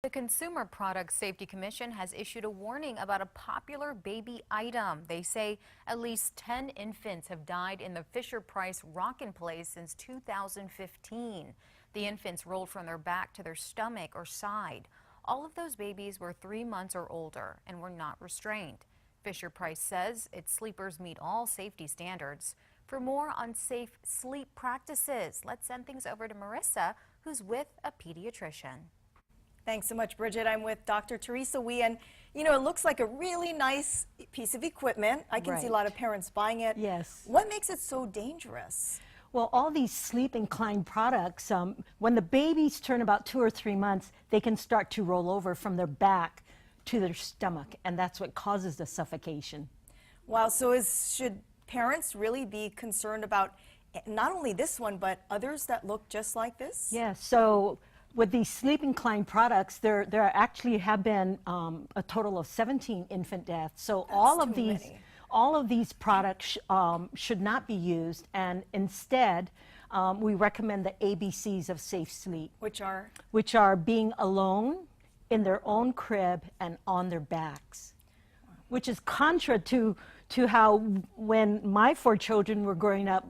The Consumer Product Safety Commission has issued a warning about a popular baby item. They say at least 10 infants have died in the Fisher-Price Rockin' Place since 2015. The infants rolled from their back to their stomach or side. All of those babies were 3 months or older and were not restrained. Fisher-Price says its sleepers meet all safety standards. For more on safe sleep practices, let's send things over to Marissa, who's with a pediatrician. Thanks so much, Bridget. I'm with Dr. Teresa Wee, and you know, it looks like a really nice piece of equipment. I can see a lot of parents buying it. Yes. What makes it so dangerous? Well, all these sleep incline products, when the babies turn about 2 or 3 months, they can start to roll over from their back to their stomach, and that's what causes the suffocation. Wow, so should parents really be concerned about not only this one, but others that look just like this? Yes, so with these sleep incline products, there actually have been a total of 17 infant deaths. So That's all of these products should not be used, and instead we recommend the ABCs of safe sleep, Which are? Which are being alone in their own crib and on their backs, which is contra to how when my 4 children were growing up.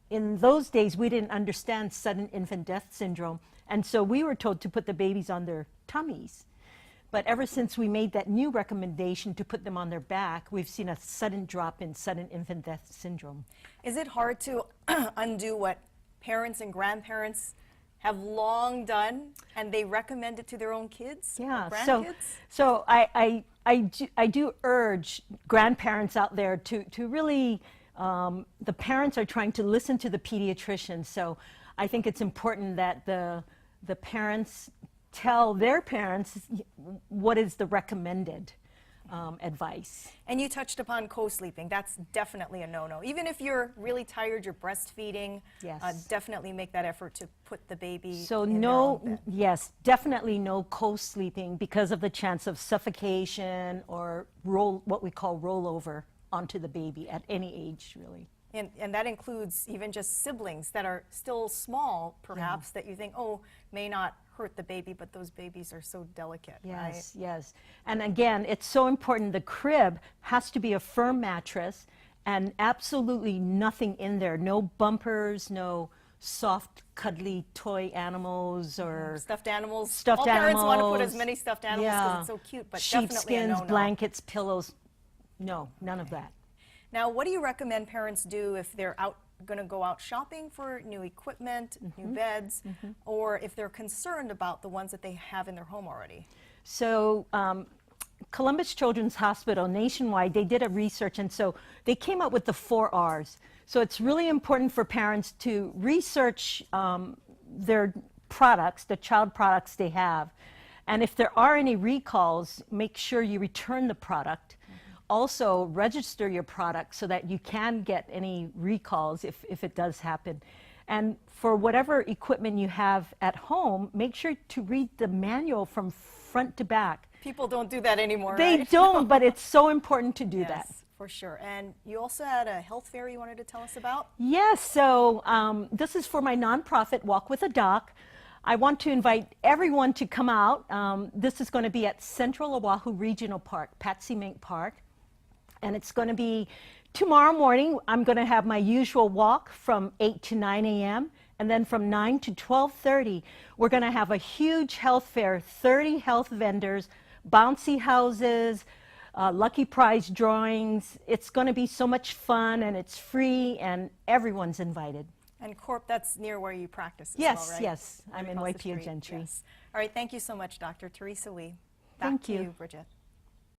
In those days, we didn't understand sudden infant death syndrome, and so we were told to put the babies on their tummies. But ever since we made that new recommendation to put them on their back, we've seen a sudden drop in sudden infant death syndrome. Is it hard to undo what parents and grandparents have long done, and they recommend it to their own kids? Yeah, or grandkids? so I do urge grandparents out there to really, the parents are trying to listen to the pediatrician, so I think it's important that the parents tell their parents what is the recommended advice. And you touched upon co-sleeping. That's definitely a no-no. Even if you're really tired, you're breastfeeding, Yes. definitely make that effort to put the baby So in their own bed. yes, definitely no co-sleeping because of the chance of suffocation or what we call rollover onto the baby at any age, really. And that includes even just siblings that are still small, perhaps, that you think, oh, may not hurt the baby, but those babies are so delicate, right? Yes, yes. And again, it's so important. The crib has to be a firm mattress and absolutely nothing in there. No bumpers, no soft, cuddly toy animals or Stuffed animals. Stuffed All parents want to put animals. as many stuffed animals because it's so cute, but definitely a sheepskins, no-no. blankets, pillows. No, none of that. Now, what do you recommend parents do if they're going to go out shopping for new equipment, new beds, or if they're concerned about the ones that they have in their home already? So Columbus Children's Hospital nationwide, they did a research, and so they came up with the 4 R's. So it's really important for parents to research their products, the child products they have. And if there are any recalls, make sure you return the product. Also, register your product so that you can get any recalls if it does happen. And for whatever equipment you have at home, make sure to read the manual from front to back. People don't do that anymore, They right? don't, but it's so important to do that. Yes, for sure. And you also had a health fair you wanted to tell us about? Yes, so this is for my nonprofit, Walk with a Doc. I want to invite everyone to come out. This is going to be at Central Oahu Regional Park, Patsy Mink Park. And it's going to be tomorrow morning. I'm going to have my usual walk from 8 to 9 a.m. And then from 9 to 12:30, we're going to have a huge health fair, 30 health vendors, bouncy houses, lucky prize drawings. It's going to be so much fun, and it's free, and everyone's invited. And Corp, that's near where you practice as Yes, well, right? yes. Right I'm in across the Waipio street. Gentry. Yes. All right, thank you so much, Dr. Teresa Wee. Back Thank to you. Bridget.